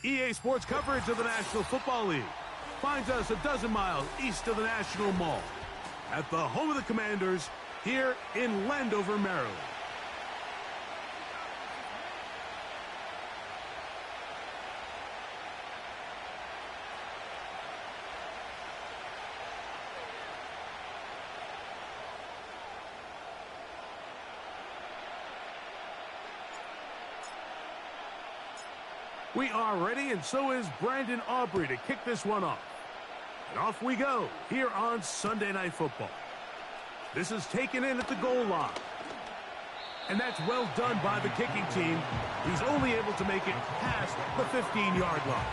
EA Sports coverage of the National Football League finds us a dozen miles east of the National Mall at the home of the Commanders here in Landover, Maryland. We are ready, and so is Brandon Aubrey to kick this one off. And off we go here on Sunday Night Football. This is taken in at the goal line. And that's well done by the kicking team. He's only able to make it past the 15-yard line.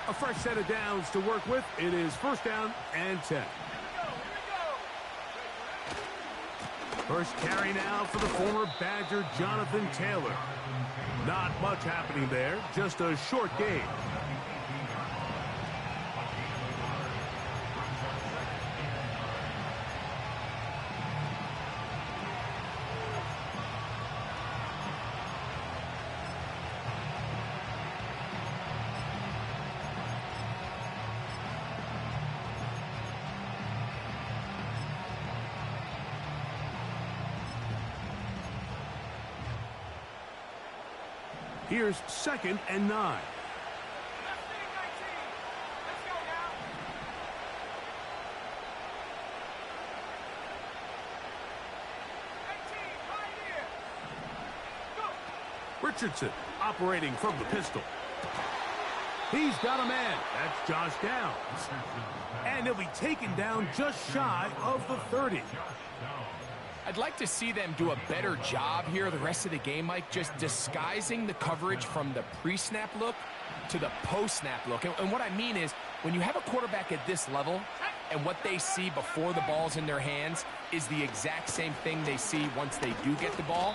A fresh set of downs to work with. It is first down and 10. First carry now for the former Badger Jonathan Taylor. Not much happening there, just a short gain. Here's second and 9. Richardson operating from the pistol. He's got a man. That's Josh Downs. And he'll be taken down just shy of the 30. I'd like to see them do a better job here the rest of the game, Mike, just disguising the coverage from the pre-snap look to the post-snap look. And what I mean is, when you have a quarterback at this level and what they see before the ball's in their hands is the exact same thing they see once they do get the ball,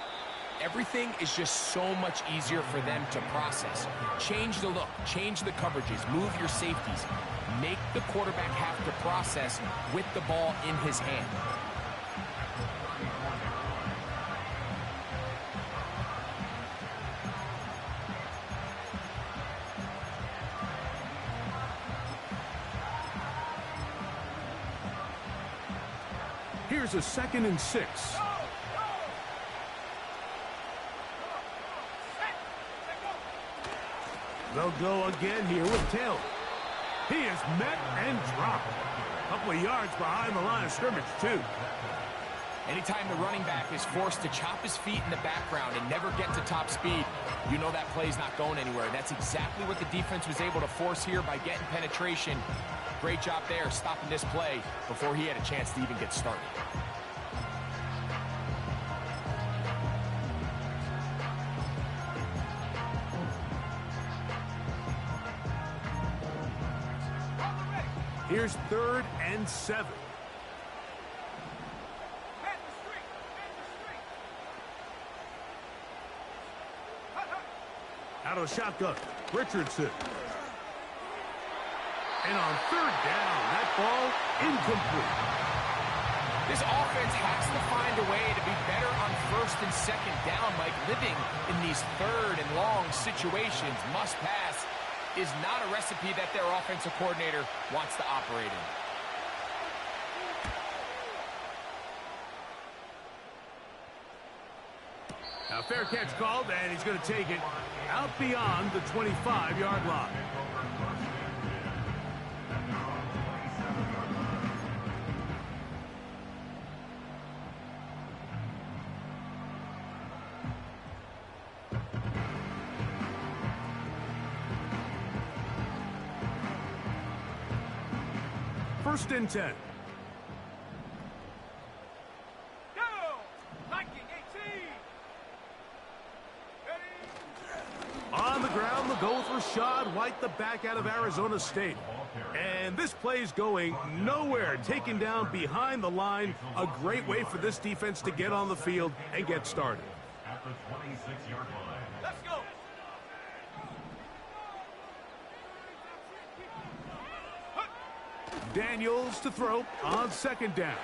everything is just so much easier for them to process. Change the look, change the coverages, move your safeties. Make the quarterback have to process with the ball in his hand. Here's a second and 6. They'll go again here with Taylor. He is met and dropped. A couple of yards behind the line of scrimmage, too. Anytime the running back is forced to chop his feet in the background and never get to top speed, you know that play's not going anywhere. That's exactly what the defense was able to force here by getting penetration. Great job there, stopping this play before he had a chance to even get started. Here's third and 7. Out of the shotgun, Richardson. And on third down, that ball incomplete. This offense has to find a way to be better on first and second down, Mike. Living in these third and long situations, must pass, is not a recipe that their offensive coordinator wants to operate in. Now, fair catch called, and he's going to take it out beyond the 25-yard line. First and 10. Go! Viking 18! on the ground, they'll go with Rashad White, the back out of Arizona State. And this play's going nowhere, taken down behind the line. A great way for this defense to get on the field and get started. At the 26-yard line. Let's go. Daniels to throw on second down.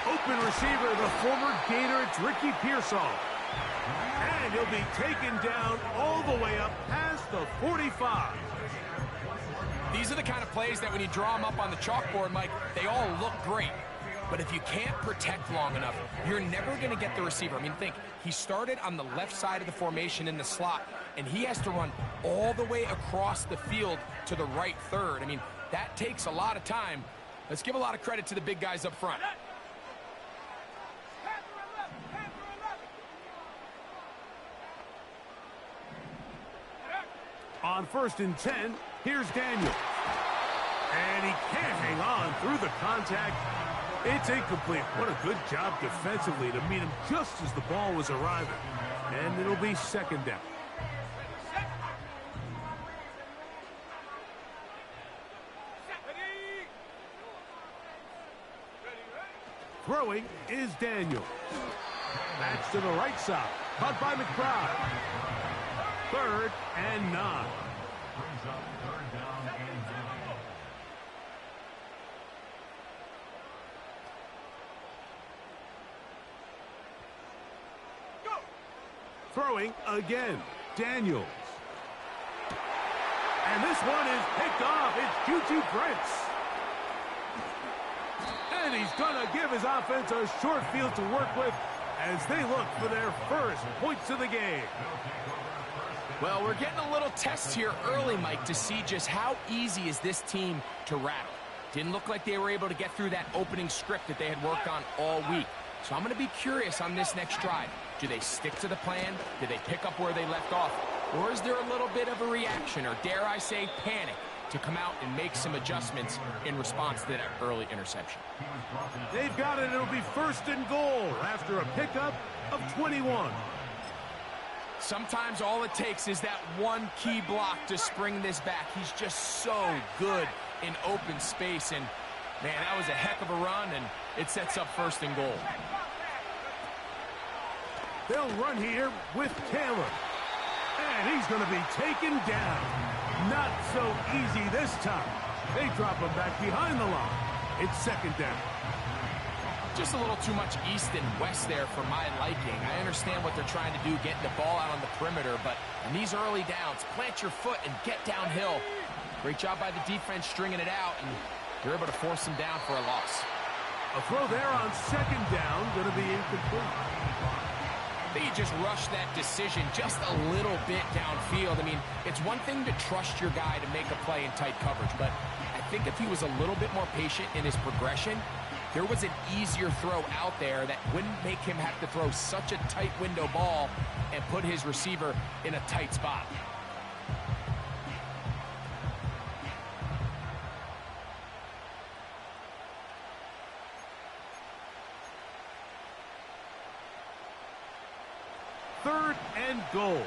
Open receiver, the former Gator, it's Ricky Pearsall. And he'll be taken down all the way up past the 45. These are the kind of plays that when you draw them up on the chalkboard, Mike, they all look great. But if you can't protect long enough, you're never going to get the receiver. I mean, think, he started on the left side of the formation in the slot, and he has to run all the way across the field to the right third. I mean, that takes a lot of time. Let's give a lot of credit to the big guys up front. On 1st and 10, here's Daniels. And he can't hang on through the contact. It's incomplete. What a good job defensively to meet him just as the ball was arriving. And it'll be second down. Throwing is Daniels. That's to the right side. Caught by McBride. 3rd and 9. Brings up 3rd down and 9. Throwing again, Daniels. And this one is picked off. It's Juju Brents. And he's going to give his offense a short field to work with as they look for their first points of the game. Well, we're getting a little test here early, Mike, to see just how easy is this team to rattle. Didn't look like they were able to get through that opening script that they had worked on all week. So I'm going to be curious on this next drive. Do they stick to the plan? Do they pick up where they left off? Or is there a little bit of a reaction, or dare I say panic, to come out and make some adjustments in response to that early interception? They've got it. It'll be 1st and goal after a pickup of 21. Sometimes all it takes is that one key block to spring this back. He's just so good in open space, and man, that was a heck of a run, and it sets up 1st and goal. They'll run here with Taylor, and he's going to be taken down. Not so easy this time. They drop him back behind the line. It's 2nd down. Just a little too much east and west there for my liking. I understand what they're trying to do, getting the ball out on the perimeter, but in these early downs, plant your foot and get downhill. Great job by the defense stringing it out, and they're able to force him down for a loss. A throw there on 2nd down, going to be incomplete. They just rushed that decision just a little bit downfield. I mean, it's one thing to trust your guy to make a play in tight coverage, but I think if he was a little bit more patient in his progression, there was an easier throw out there that wouldn't make him have to throw such a tight window ball and put his receiver in a tight spot. Third and goal.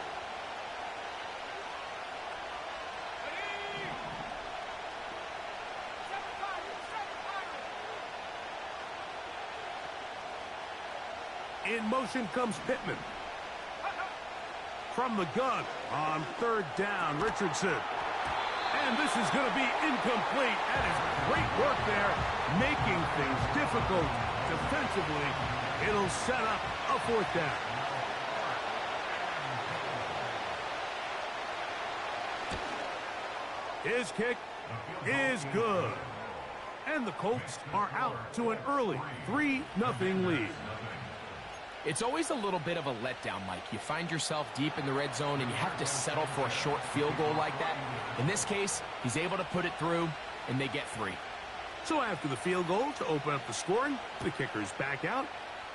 In motion comes Pittman. From the gun on 3rd down, Richardson. And this is going to be incomplete. That is great work there, making things difficult defensively. It'll set up a 4th down. His kick is good. And the Colts are out to an early 3-0 lead. It's always a little bit of a letdown, Mike. You find yourself deep in the red zone and you have to settle for a short field goal like that. In this case, he's able to put it through, and they get 3. So after the field goal to open up the scoring, the kicker's back out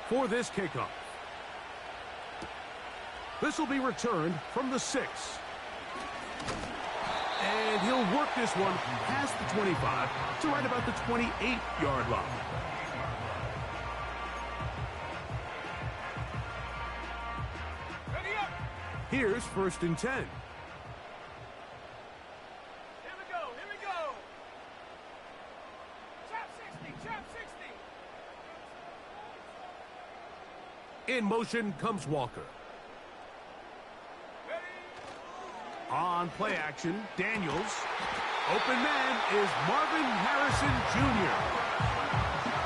for this kickoff. This will be returned from the 6. And he'll work this one past the 25 to right about the 28-yard line. Here's 1st and 10. In motion comes Walker. On play action, Daniels. Open man is Marvin Harrison Jr.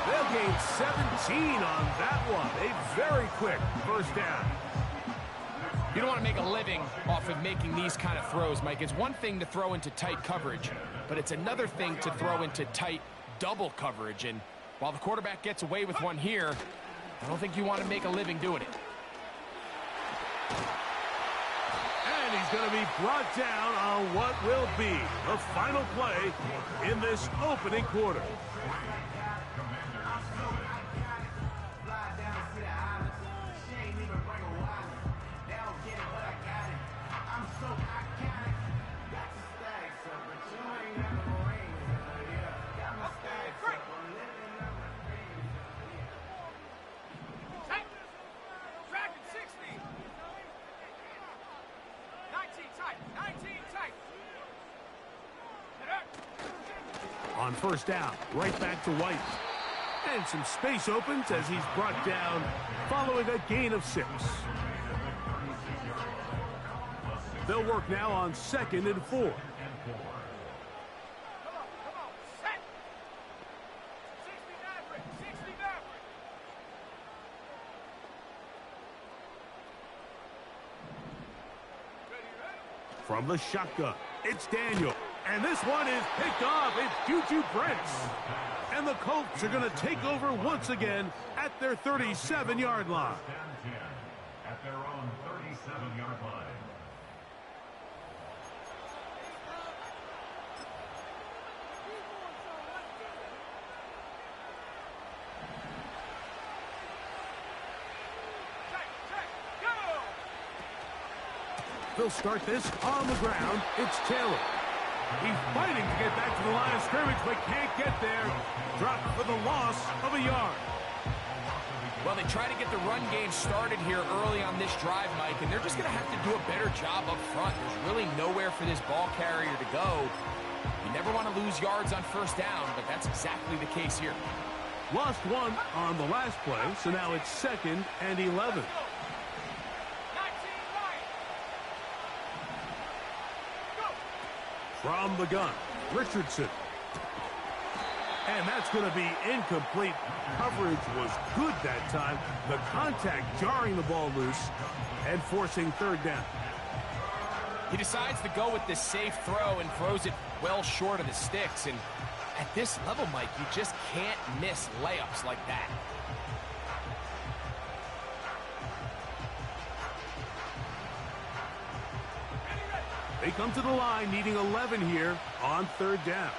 They'll gain 17 on that one. A very quick first down. You don't want to make a living off of making these kind of throws, Mike. It's one thing to throw into tight coverage, but it's another thing to throw into tight double coverage. And while the quarterback gets away with one here, I don't think you want to make a living doing it. And he's going to be brought down on what will be the final play in this opening quarter. On first down, right back to White. And some space opens as he's brought down following a gain of 6. They'll work now on 2nd and 4. From the shotgun, it's Daniel. And this one is picked off. It's Juju Brents. And the Colts are going to take over once again at their 37-yard line. At their own 37-yard line. They'll start this on the ground. It's Taylor. He's fighting to get back to the line of scrimmage, but can't get there. Dropped for the loss of a yard. Well, they try to get the run game started here early on this drive, Mike, and they're just going to have to do a better job up front. There's really nowhere for this ball carrier to go. You never want to lose yards on first down, but that's exactly the case here. Lost one on the last play, so now it's 2nd and 11. From the gun, Richardson. And that's going to be incomplete. Coverage was good that time. The contact jarring the ball loose and forcing 3rd down. He decides to go with this safe throw and throws it well short of the sticks. And at this level, Mike, you just can't miss layups like that. They come to the line needing 11 here on 3rd down.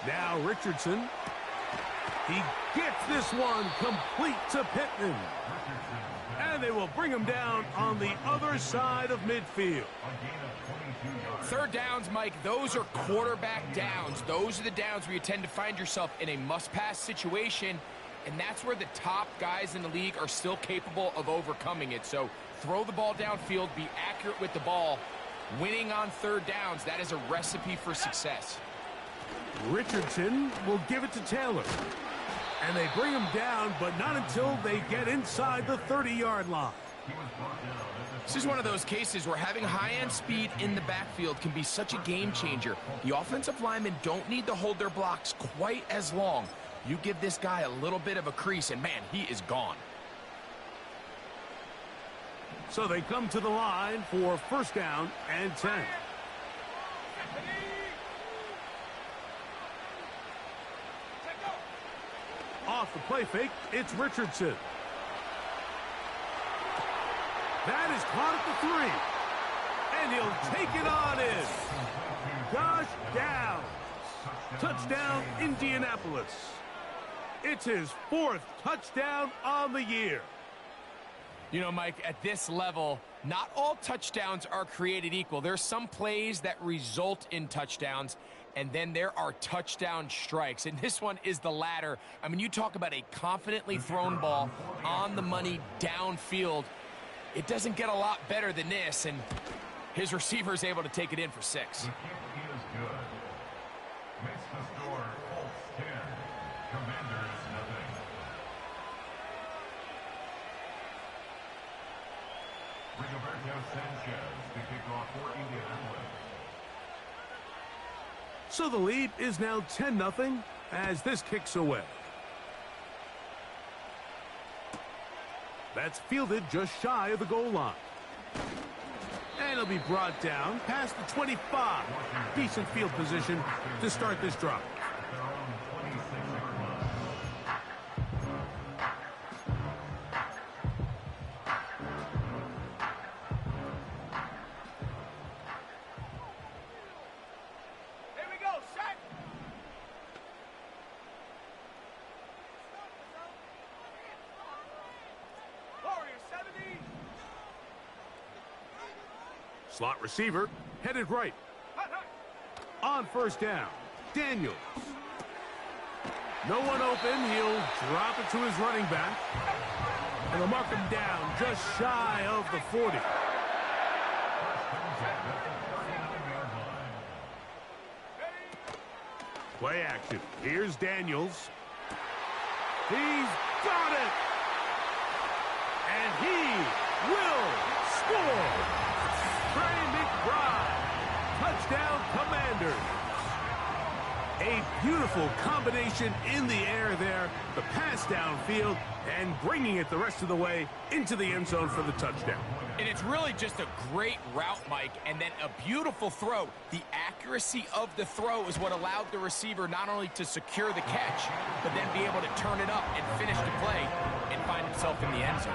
Now Richardson. He gets this one complete to Pittman. And they will bring him down on the other side of midfield. 3rd downs, Mike, those are quarterback downs. Those are the downs where you tend to find yourself in a must-pass situation, and that's where the top guys in the league are still capable of overcoming it. So throw the ball downfield, be accurate with the ball. Winning on 3rd downs, that is a recipe for success. Richardson will give it to Taylor. And they bring him down, but not until they get inside the 30-yard line. This is one of those cases where having high-end speed in the backfield can be such a game changer. The offensive linemen don't need to hold their blocks quite as long. You give this guy a little bit of a crease, and man, he is gone. So they come to the line for 1st down and 10. Off the play fake, it's Richardson. That is caught at the 3. And he'll take it on in. Josh Downs. Touchdown, Indianapolis. It's his 4th touchdown on the year. You know, Mike, at this level, not all touchdowns are created equal. There's some plays that result in touchdowns, and then there are touchdown strikes. And this one is the latter. I mean, you talk about a confidently thrown ball on the money downfield. It doesn't get a lot better than this. And His receiver is able to take it in for 6. The kick is good. Makes the score Colts 10, Commanders nothing. Rigoberto Sanchez to kick off for Indianapolis. So the lead is now 10-0 as this kicks away. That's fielded just shy of the goal line. And it'll be brought down past the 25. Decent field position to start this drive. Their own 26-yard line. Here we go, set. Warrior 70. Slot receiver headed right. On first down, Daniels. No one open. He'll drop it to his running back. And they'll mark him down just shy of the 40. Play action. Here's Daniels. He's got it. And he will score. Trey McBride. Touchdown, Commanders. A beautiful combination in the air there. The pass downfield and bringing it the rest of the way into the end zone for the touchdown. And it's really just a great route, Mike, and then a beautiful throw. The accuracy of the throw is what allowed the receiver not only to secure the catch, but then be able to turn it up and finish the play and find himself in the end zone.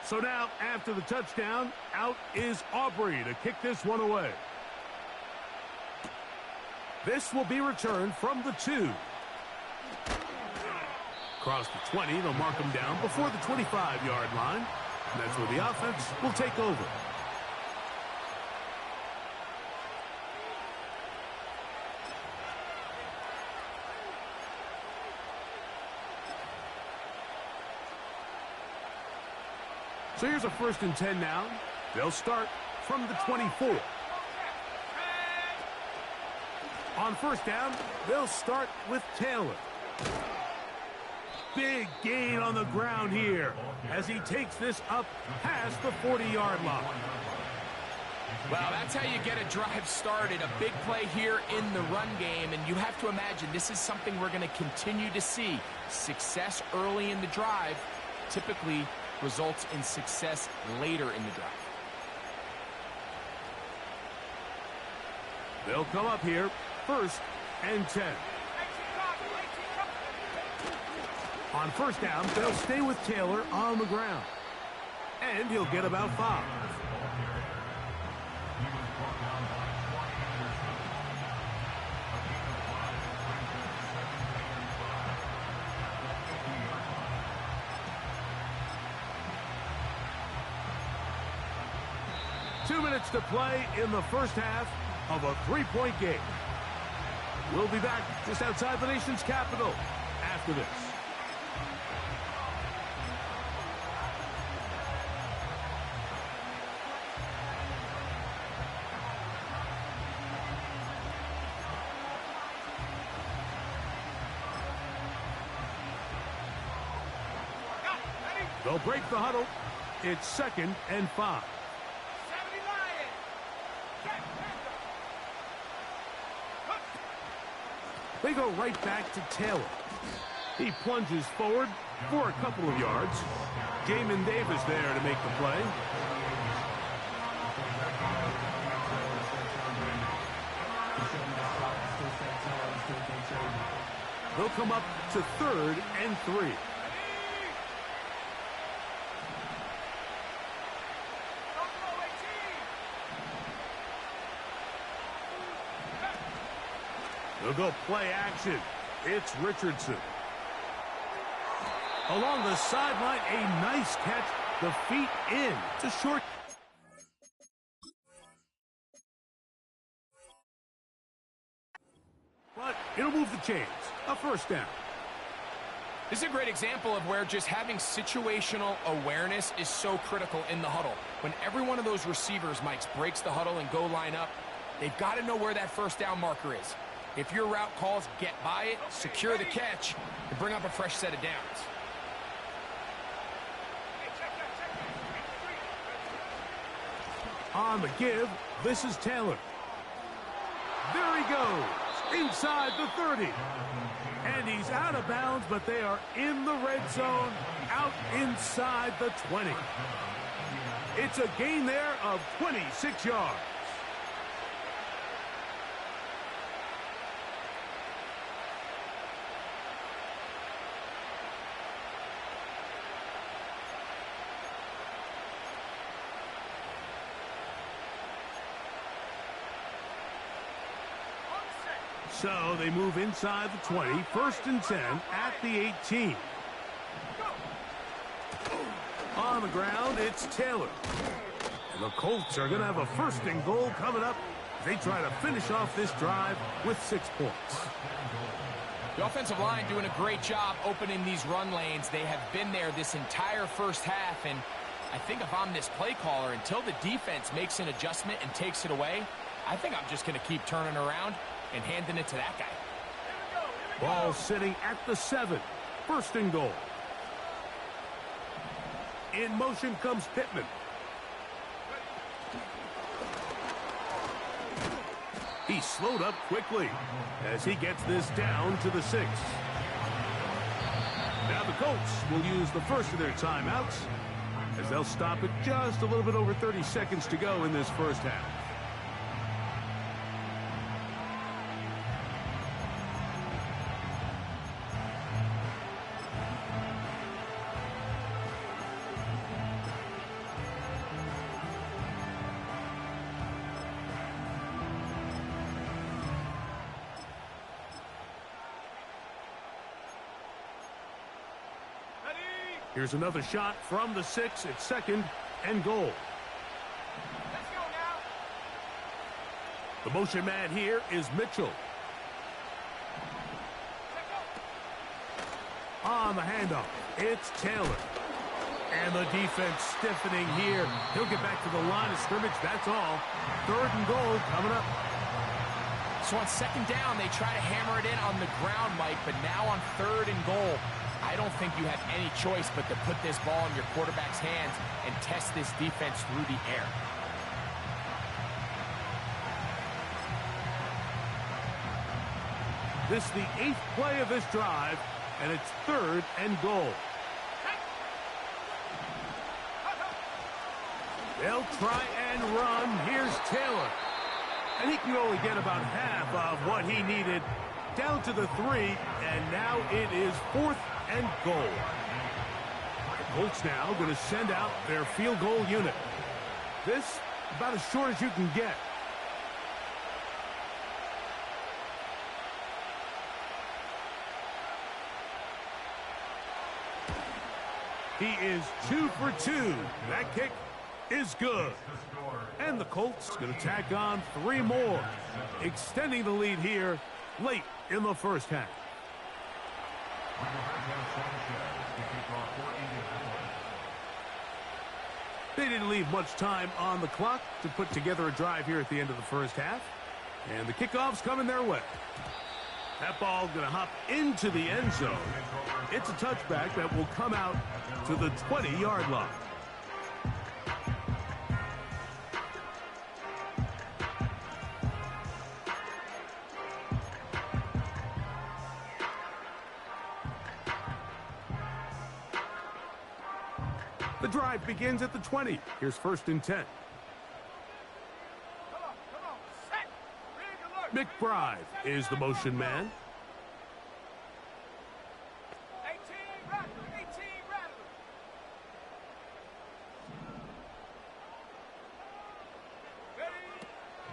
So now, after the touchdown, out is Aubrey to kick this one away. This will be returned from the 2. Across the 20, they'll mark him down before the 25-yard line. And that's where the offense will take over. So here's a 1st and 10 now. They'll start from the 24. On first down, they'll start with Taylor. Big gain on the ground here as he takes this up past the 40-yard line. Well, that's how you get a drive started. A big play here in the run game, and you have to imagine this is something we're going to continue to see. Success early in the drive typically results in success later in the drive. They'll come up here, 1st and 10. On first down, they'll stay with Taylor on the ground. And he'll get about 5. Two minutes to play in the first half of a 3-point game. We'll be back just outside the nation's capital after this. They'll break the huddle. It's 2nd and 5. They go right back to Taylor. He plunges forward for a couple of yards. Jamin Davis there to make the play. They'll come up to 3rd and 3. They'll go play action. It's Richardson. Along the sideline, a nice catch. The feet in to short. But it'll move the chains. A 1st down. This is a great example of where just having situational awareness is so critical in the huddle. When every one of those receivers, Mike, breaks the huddle and go line up, they've got to know where that first down marker is. If your route calls, get by it, secure the catch, and bring up a fresh set of downs. On the give, this is Taylor. There he goes, inside the 30. And he's out of bounds, but they are in the red zone, out inside the 20. It's a gain there of 26 yards. So they move inside the 20, 1st and 10 at the 18. On the ground, it's Taylor. And the Colts are going to have a 1st and goal coming up. They try to finish off this drive with 6 points. The offensive line doing a great job opening these run lanes. They have been there this entire first half, and I think if I'm this play caller, until the defense makes an adjustment and takes it away, I think I'm just going to keep turning around and handing it to that guy. Ball sitting at the 7. 1st and goal. In motion comes Pittman. He slowed up quickly as he gets this down to the 6. Now the Colts will use the first of their timeouts as they'll stop it just a little bit over 30 seconds to go in this first half. Here's another shot from the 6. It's 2nd and goal. Let's go now. The motion man here is Mitchell. On the handoff, it's Taylor. And the defense stiffening here. He'll get back to the line of scrimmage, that's all. 3rd and goal coming up. So on 2nd down, they try to hammer it in on the ground, Mike, but now on 3rd and goal, I don't think you have any choice but to put this ball in your quarterback's hands and test this defense through the air. This is the 8th play of this drive, and it's 3rd and goal. They'll try and run. Here's Taylor. And he can only get about half of what he needed. Down to the 3, and now it is 4th and goal. The Colts now going to send out their field goal unit. This about as short as you can get. He is 2 for 2. That kick is good. And the Colts going to tack on 3 more, extending the lead here late in the first half. They didn't leave much time on the clock to put together a drive here at the end of the first half. And the kickoff's coming their way. That ball going to hop into the end zone. It's a touchback that will come out to the 20-yard line. The drive begins at the 20. Here's 1st and 10. McBride is the motion man. 18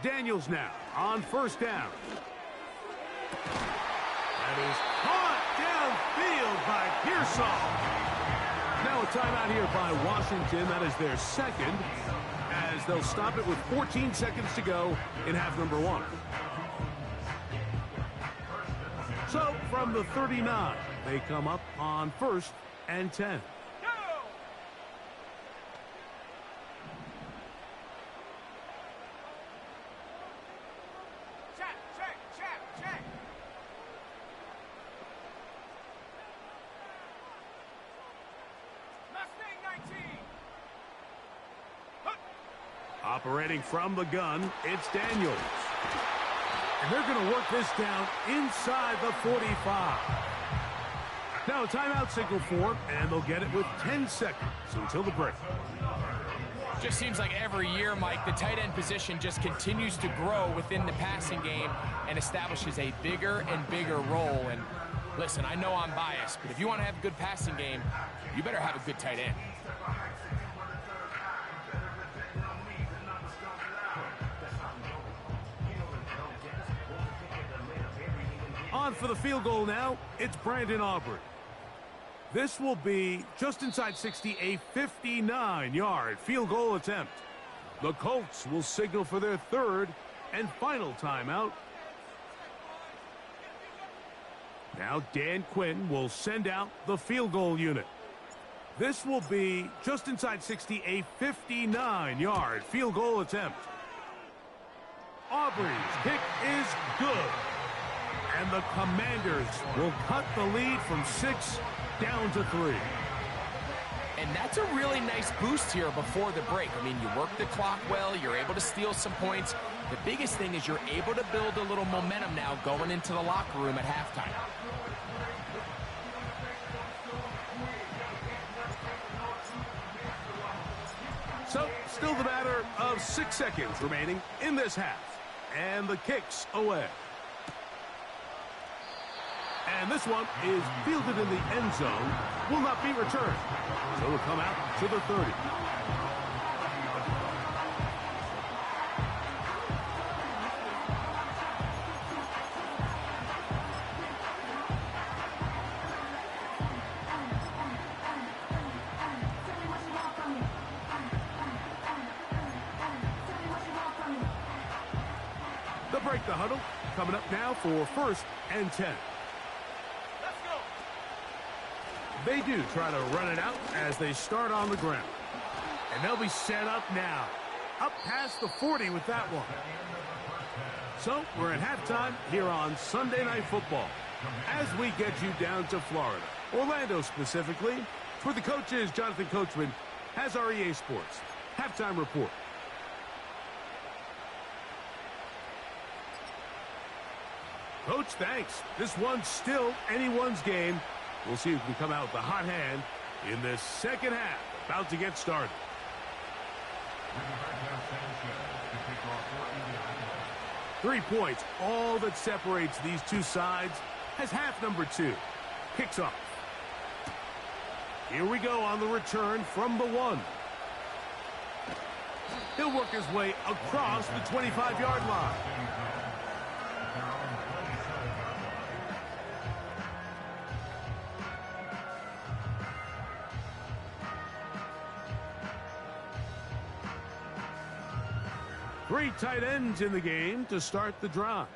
Daniels now on 1st down. That is caught downfield by Pearsall. Now a timeout here by Washington. That is their 2nd, as they'll stop it with 14 seconds to go in half number 1. So from the 39, They come up on 1st and 10. Operating from the gun, it's Daniels. And they're going to work this down inside the 45. Now a timeout signal for, and they'll get it with 10 seconds until the break. Just seems like every year, Mike, the tight end position just continues to grow within the passing game and establishes a bigger and bigger role. And listen, I know I'm biased, but if you want to have a good passing game, you better have a good tight end. On for the field goal now, it's Brandon Aubrey. This will be just inside 60, a 59-yard field goal attempt. The Colts will signal for their third and final timeout. Now Dan Quinn will send out the field goal unit. This will be just inside 60, a 59-yard field goal attempt. Aubrey's kick is good. And the Commanders will cut the lead from 6 down to 3. And that's a really nice boost here before the break. I mean, you work the clock well, you're able to steal some points. The biggest thing is you're able to build a little momentum now going into the locker room at halftime. So, still the matter of 6 seconds remaining in this half. And the kick's away. And this one is fielded in the end zone, will not be returned. So it'll come out to the 30. They'll break the huddle, coming up now for 1st and 10. They do try to run it out as they start on the ground. And they'll be set up now. Up past the 40 with that one. So we're at halftime here on Sunday Night Football as we get you down to Florida. Orlando specifically. For the coaches, Jonathan Coachman has our EA Sports halftime report. Coach, thanks. This one's still anyone's game. We'll see who can come out with the hot hand in this second half. About to get started. 3 points, all that separates these two sides, as half number 2 kicks off. Here we go on the return from the 1. He'll work his way across the 25-yard line. Three tight ends in the game to start the drive.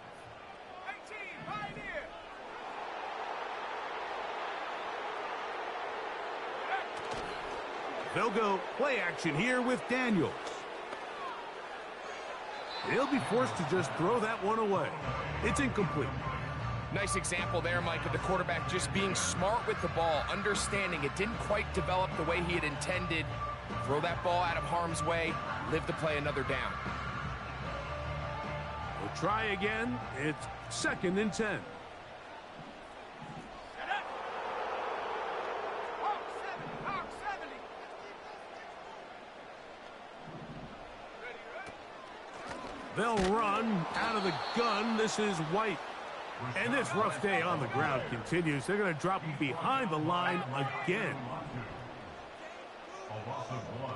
They'll go play action here with Daniels. He'll be forced to just throw that one away. It's incomplete. Nice example there, Mike, of the quarterback just being smart with the ball, understanding it didn't quite develop the way he had intended. Throw that ball out of harm's way, live to play another down. We'll try again. It's 2nd and 10. They'll run out of the gun. This is White. And this rough day on the ground continues. They're going to drop him behind the line again. A loss of 1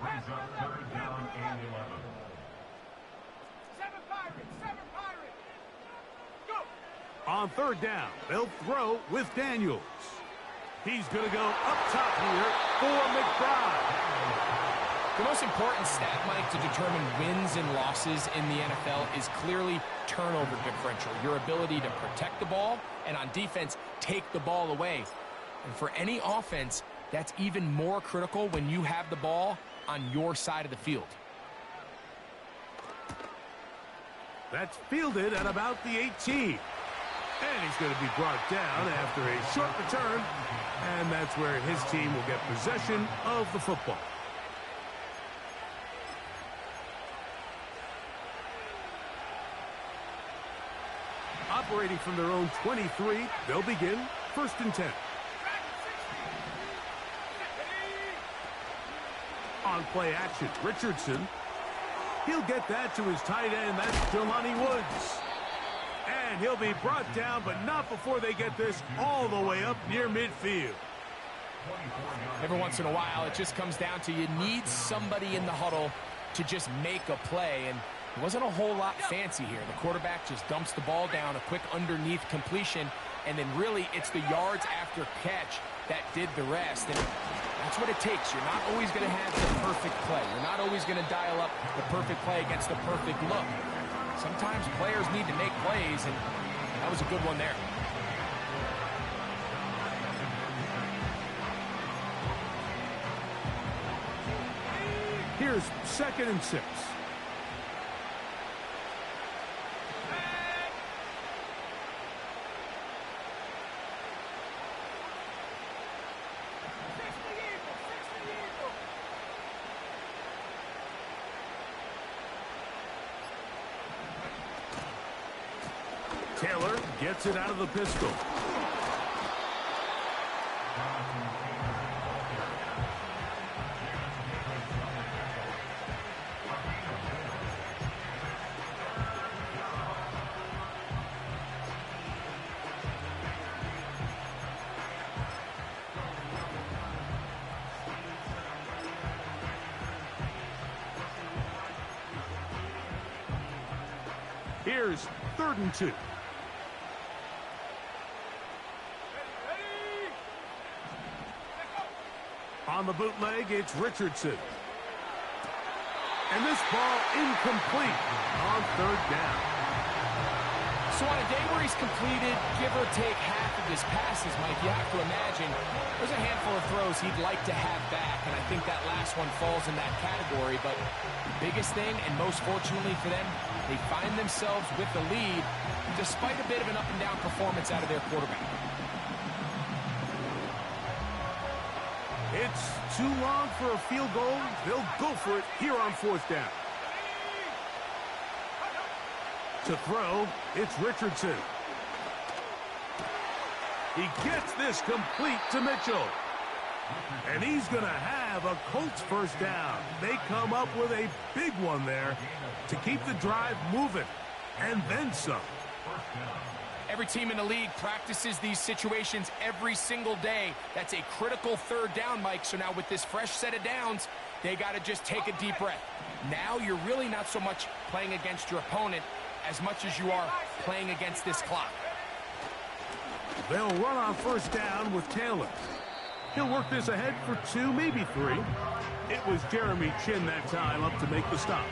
brings up 3rd down and 11. On 3rd down, they'll throw with Daniels. He's going to go up top here for McBride. The most important stat, Mike, to determine wins and losses in the NFL is clearly turnover differential, your ability to protect the ball and on defense, take the ball away. And for any offense, that's even more critical when you have the ball on your side of the field. That's fielded at about the 18. And he's going to be brought down after a short return. And that's where his team will get possession of the football. Operating from their own 23, they'll begin 1st and 10. On play action, Richardson. He'll get that to his tight end. That's Jelani Woods. And he'll be brought down, but not before they get this all the way up near midfield. Every once in a while, it just comes down to you need somebody in the huddle to just make a play. And it wasn't a whole lot fancy here. The quarterback just dumps the ball down, a quick underneath completion, and then really it's the yards after catch that did the rest. And that's what it takes. You're not always going to have the perfect play. You're not always going to dial up the perfect play against the perfect look. Sometimes players need to make plays, and that was a good one there. Here's 2nd and 6. Taylor gets it out of the pistol. Here's 3rd and 2. On the bootleg, it's Richardson. And this ball incomplete on 3rd down. So on a day where he's completed, give or take half of his passes, Mike, you have to imagine there's a handful of throws he'd like to have back, and I think that last one falls in that category. But the biggest thing, and most fortunately for them, they find themselves with the lead despite a bit of an up-and-down performance out of their quarterback. It's too long for a field goal. They'll go for it here on 4th down. To throw, it's Richardson. He gets this complete to Mitchell. And he's going to have a Colts 1st down. They come up with a big one there to keep the drive moving. And then some. Every team in the league practices these situations every single day. That's a critical 3rd down, Mike. So now with this fresh set of downs, they got to just take a deep breath. Now you're really not so much playing against your opponent as much as you are playing against this clock. They'll run on 1st down with Taylor. He'll work this ahead for 2, maybe 3. It was Jeremy Chin that time up to make the stop.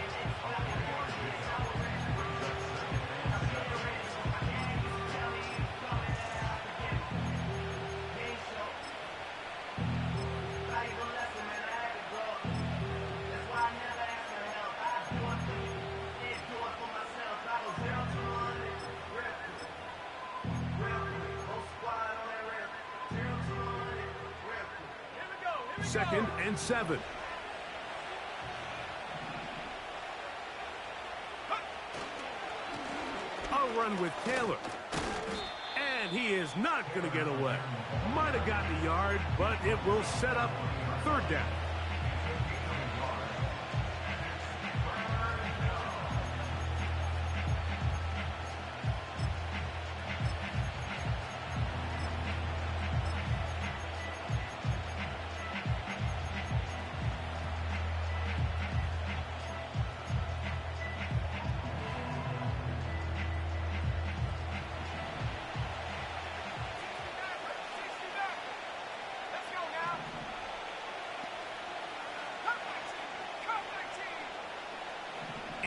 Second and 7. A run with Taylor. And he is not going to get away. Might have gotten a yard, but it will set up 3rd down.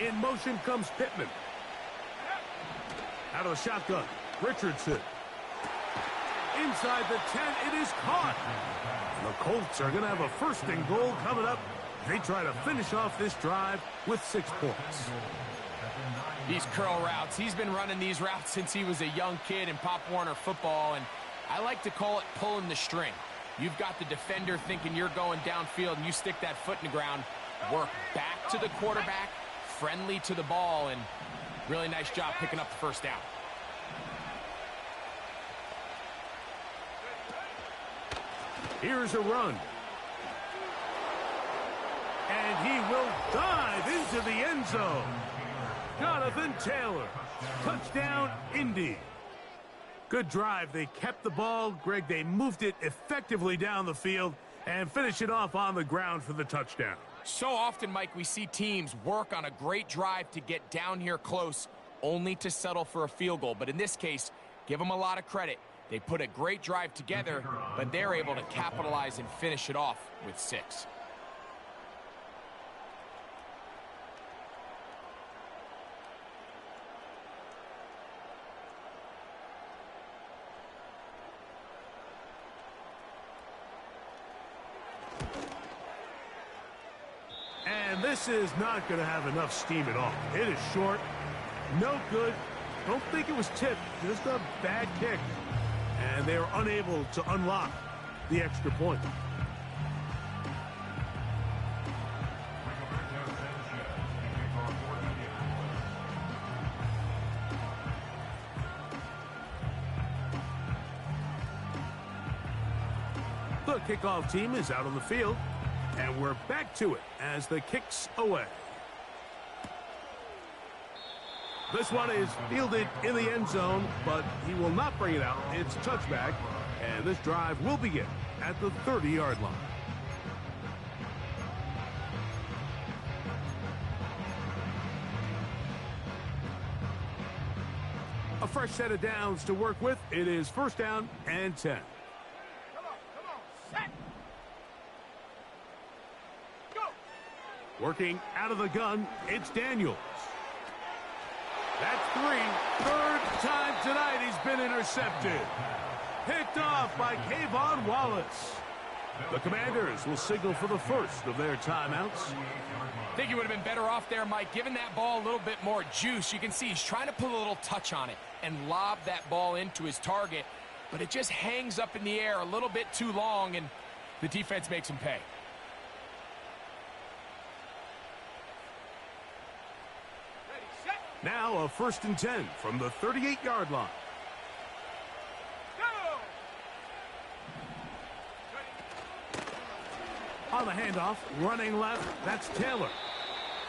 In motion comes Pittman. Out of the shotgun, Richardson. Inside the 10, it is caught. The Colts are going to have a first and goal coming up. They try to finish off this drive with 6 points. These curl routes, he's been running these routes since he was a young kid in Pop Warner football, and I like to call it pulling the string. You've got the defender thinking you're going downfield, and you stick that foot in the ground, work back to the quarterback, friendly to the ball, and really nice job picking up the first down. Here's a run. And he will dive into the end zone. Jonathan Taylor. Touchdown, Indy. Good drive. They kept the ball. Greg, they moved it effectively down the field and finish it off on the ground for the touchdown. So often, Mike, we see teams work on a great drive to get down here close, only to settle for a field goal. But in this case, give them a lot of credit. They put a great drive together, but they're able to capitalize and finish it off with 6. And this is not going to have enough steam at all. It is short. No good. Don't think it was tipped. Just a bad kick. And they are unable to unlock the extra point. The kickoff team is out on the field. And we're back to it as the kick's away. This one is fielded in the end zone, but he will not bring it out. It's touchback, and this drive will begin at the 30-yard line. A fresh set of downs to work with. It is first down and 10. Working out of the gun, it's Daniels. That's 3. Third time tonight he's been intercepted. Picked off by Kayvon Wallace. The Commanders will signal for the first of their timeouts. I think he would have been better off there, Mike, giving that ball a little bit more juice. You can see he's trying to put a little touch on it and lob that ball into his target, but it just hangs up in the air a little bit too long, and the defense makes him pay. Now a first and 10 from the 38-yard line. On the handoff, running left, that's Taylor.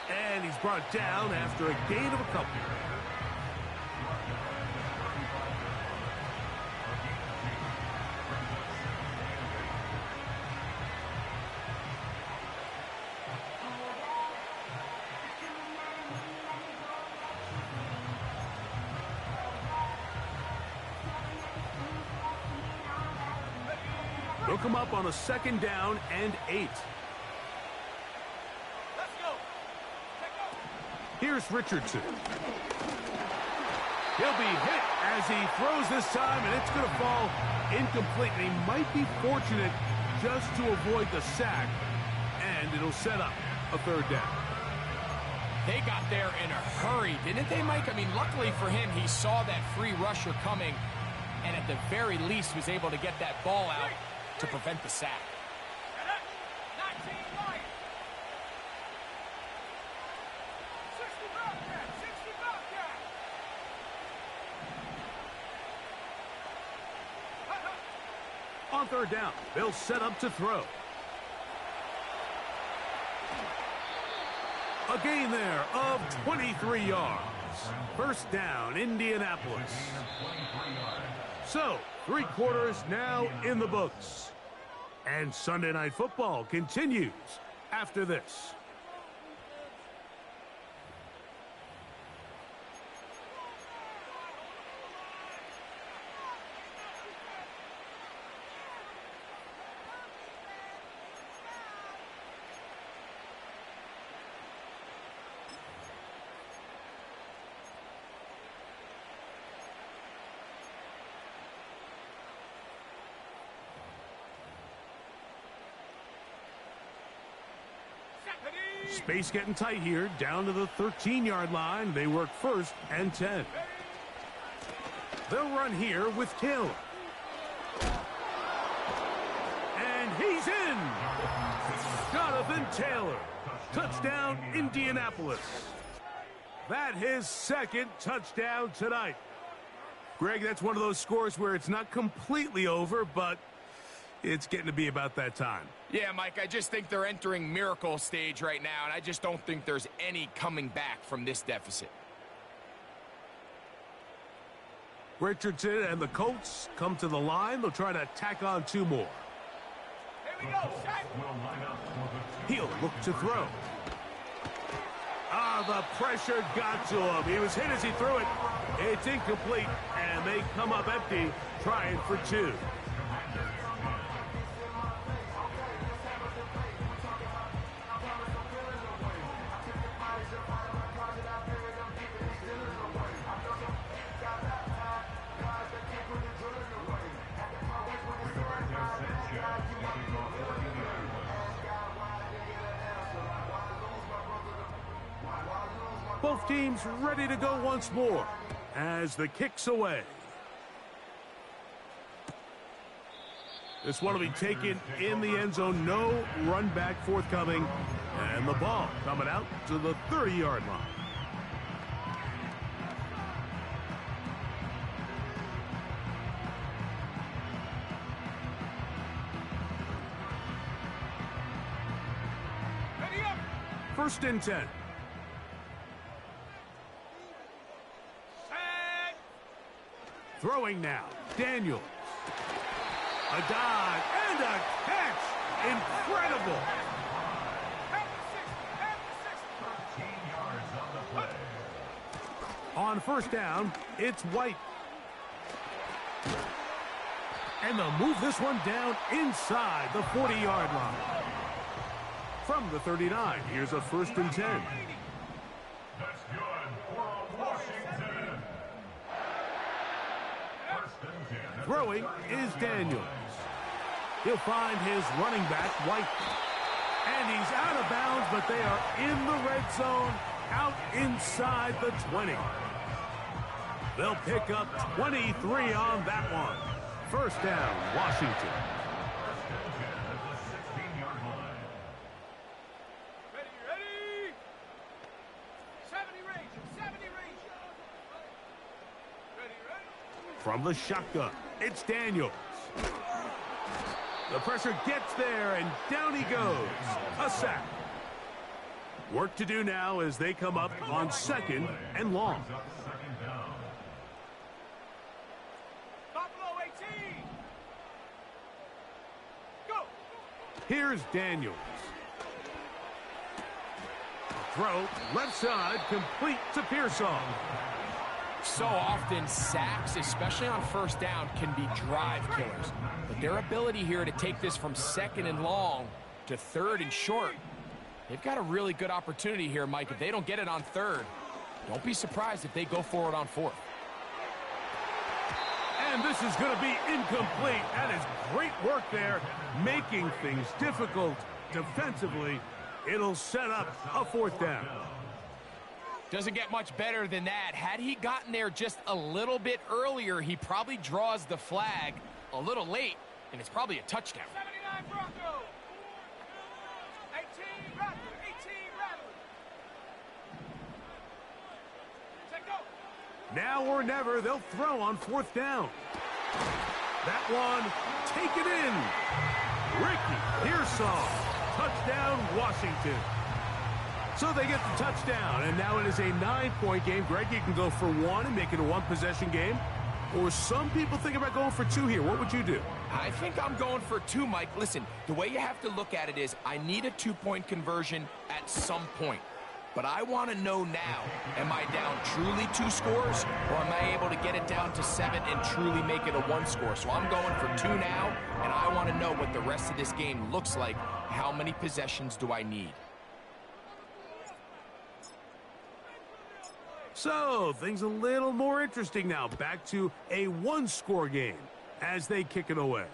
And he's brought down after a gain of a couple. They'll come up on a second down and 8. Let's go. Here's Richardson. He'll be hit as he throws this time, and it's going to fall incomplete. And he might be fortunate just to avoid the sack, and it'll set up a third down. They got there in a hurry, didn't they, Mike? I mean, luckily for him, he saw that free rusher coming, and at the very least was able to get that ball out to prevent the sack. 19 Lions. 60 Bobcat. 60 Bobcat. On third down, they'll set up to throw. A gain there of 23 yards. First down, Indianapolis. So, 3 quarters now in the books. And Sunday Night Football continues after this. Space getting tight here, down to the 13-yard line. They work 1st and 10. They'll run here with Taylor. And he's in! Jonathan Taylor. Touchdown, Indianapolis. That his 2nd touchdown tonight. Greg, that's one of those scores where it's not completely over, but it's getting to be about that time. Yeah, Mike, I just think they're entering miracle stage right now, and I just don't think there's any coming back from this deficit. Richardson and the Colts come to the line. They'll try to tack on 2 more. Here we go, set. He'll look to throw. The pressure got to him. He was hit as he threw it. It's incomplete, and they come up empty, trying for 2. Both teams ready to go once more as the kick's away. This one will be taken in the end zone. No run back forthcoming. And the ball coming out to the 30-yard line. Ready up. 1st and 10. Set. Throwing now. Daniels. A dive and a catch. Incredible. At the 60. 13 yards on the play. On 1st down, it's White. And they'll move this one down inside the 40-yard line. From the 39, here's a 1st and 10. That's good for Washington. 1st and 10. Throwing is Daniels. He'll find his running back, White. And he's out of bounds, but they are in the red zone, out inside the 20. They'll pick up 23 on that one. 1st down, Washington. 1st and 10 at the 16-yard line. Ready, ready. 70 range. 70 range. Ready, ready. From the shotgun, it's Daniels. The pressure gets there, and down he goes. A sack. Work to do now as they come up on 2nd and long. Brings up 2nd down. Buffalo 18. Go. Here's Daniels. Throw, left side, complete to Pearsall. So often, sacks, especially on 1st down, can be drive killers. But their ability here to take this from 2nd and long to 3rd and short, they've got a really good opportunity here, Mike. If they don't get it on 3rd, don't be surprised if they go for it on 4th. And this is going to be incomplete. That is great work there, making things difficult defensively. It'll set up a 4th down. Doesn't get much better than that. Had he gotten there just a little bit earlier, he probably draws the flag a little late, and it's probably a touchdown. 79 Bronco. 18 Rattler. 18 Rattler. Set go. Now or never, they'll throw on 4th down. That one, take it in. Ricky Pearsall. Touchdown, Washington. So they get the touchdown, and now it is a 9-point game. Greg, you can go for 1 and make it a 1-possession game. Or some people think about going for 2 here. What would you do? I think I'm going for 2, Mike. Listen, the way you have to look at it is I need a 2-point conversion at some point. But I want to know now, am I down truly 2 scores, or am I able to get it down to 7 and truly make it a 1 score? So I'm going for 2 now, and I want to know what the rest of this game looks like. How many possessions do I need? So, things a little more interesting now. Back to a 1-score game as they kick it away.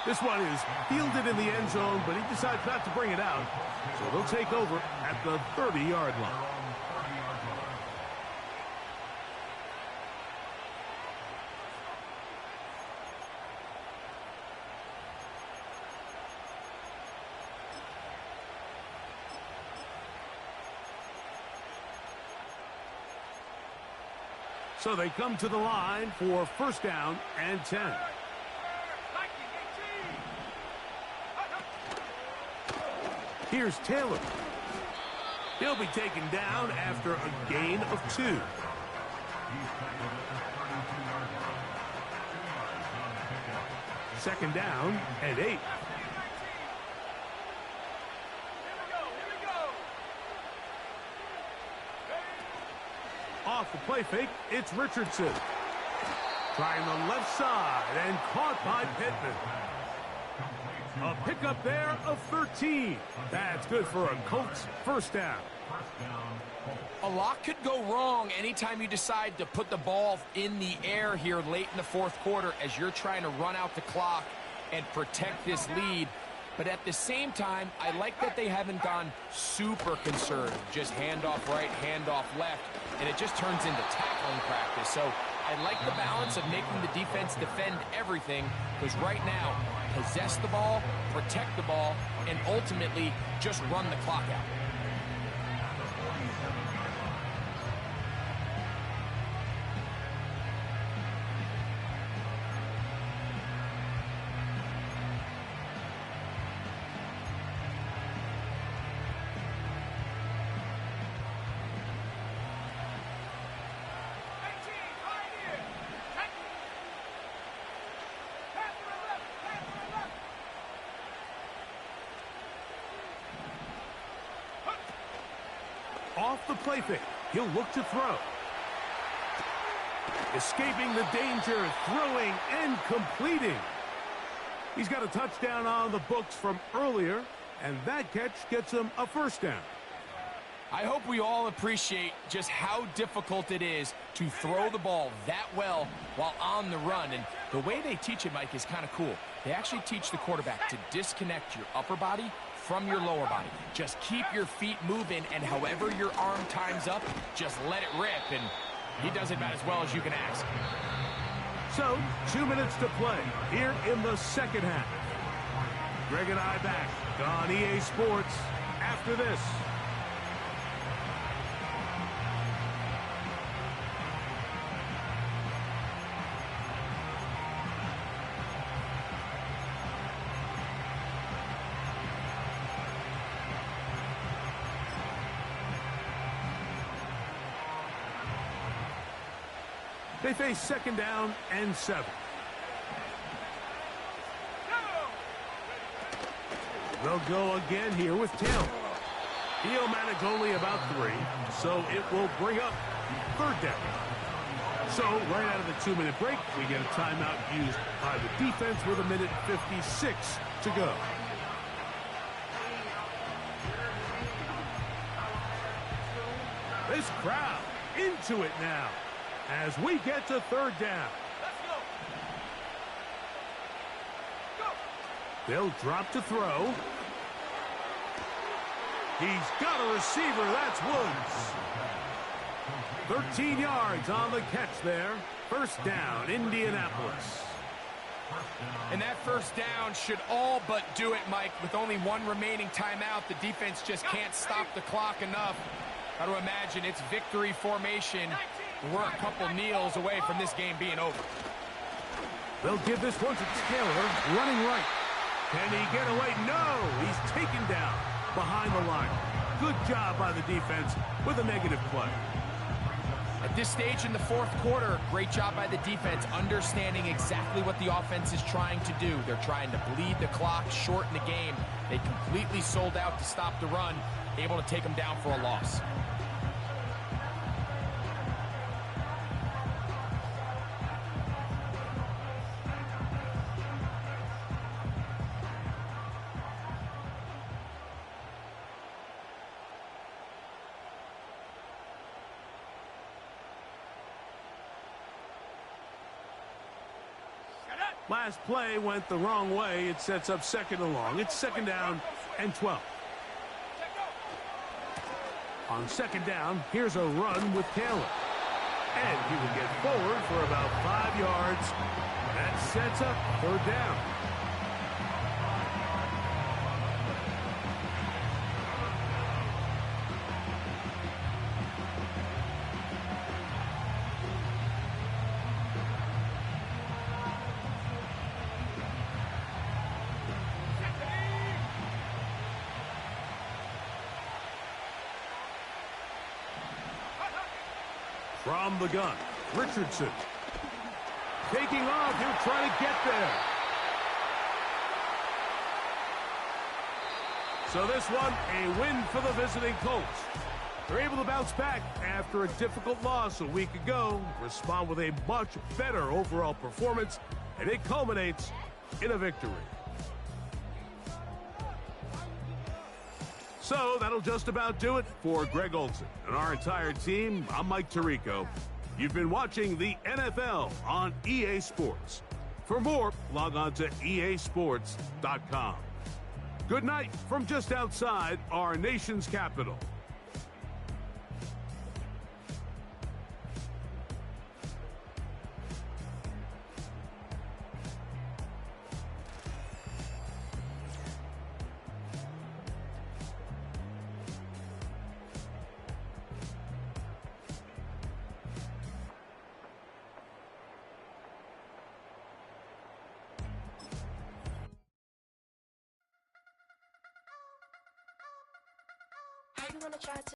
This one is fielded in the end zone, but he decides not to bring it out. So they'll take over at the 30-yard line. So they come to the line for first down and 10. Here's Taylor. He'll be taken down after a gain of 2. Second down and 8. Off the play fake, it's Richardson. Trying the left side and caught by Pittman. A pickup there of 13. That's good for a Colts first down. A lot could go wrong anytime you decide to put the ball in the air here late in the fourth quarter as you're trying to run out the clock and protect this lead. But at the same time, I like that they haven't gone super conservative. Just handoff right, handoff left, and it just turns into tackling practice. So I like the balance of making the defense defend everything, because right now, possess the ball, protect the ball, and ultimately just run the clock out. Off the play fake, he'll look to throw. Escaping the danger, throwing and completing. He's got a touchdown on the books from earlier, and that catch gets him a first down. I hope we all appreciate just how difficult it is to throw the ball that well while on the run. And the way they teach it, Mike, is kind of cool. They actually teach the quarterback to disconnect your upper body from your lower body. Just keep your feet moving, and however your arm times up, just let it rip, and he does it about as well as you can ask. So, 2 minutes to play here in the second half. Greg and I back on EA Sports after this. They face second down and 7. They'll go again here with Taylor. He'll manage only about 3, so it will bring up third down. So right out of the 2-minute break, we get a timeout used by the defense with 1:56 to go. This crowd into it now as we get to third down. Let's go. Go. They'll drop to throw. He's got a receiver. That's Woods. 13 yards on the catch there. First down, Indianapolis. And that first down should all but do it, Mike. With only one remaining timeout, the defense just can't stop the clock enough. Got to imagine it's victory formation. We're a couple kneels away from this game being over. They'll give this one to Taylor, running right. Can he get away? No! He's taken down behind the line. Good job by the defense with a negative play. At this stage in the fourth quarter, great job by the defense, understanding exactly what the offense is trying to do. They're trying to bleed the clock, shorten the game. They completely sold out to stop the run, able to take them down for a loss. Shut up. Last play went the wrong way. It sets up second and long. It's second down and 12. On second down, here's a run with Taylor. And he will get forward for about 5 yards. That sets up third down. From the gun, Richardson. Taking off, he'll try to get there. So this one, a win for the visiting Colts. They're able to bounce back after a difficult loss a week ago, respond with a much better overall performance, and it culminates in a victory. So that'll just about do it for Greg Olson and our entire team. I'm Mike Tirico. You've been watching the NFL on EA Sports. For more, log on to easports.com. Good night from just outside our nation's capital. I wanna try to